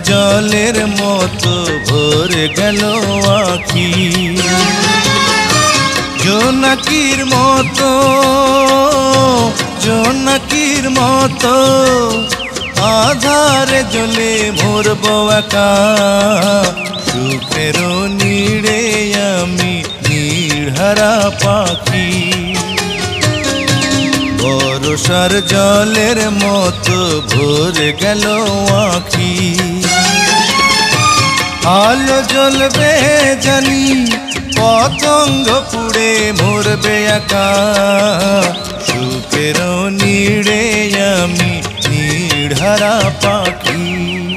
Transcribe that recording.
জলের মতো ভরে গেল আঁখি। জোনাকির মতো, জোনাকির মতো আধারে জ্বলে মরব একা। সুখের নীড়ে আমি নীড়হারা পাখি। বর্ষার জলের মতো ভরে গেল আঁখি। আলো জ্বলবে জানি, পতঙ্গ পুড়ে মরবে একা। সুখের নীড়ে আমি নীড়হারা পাখি।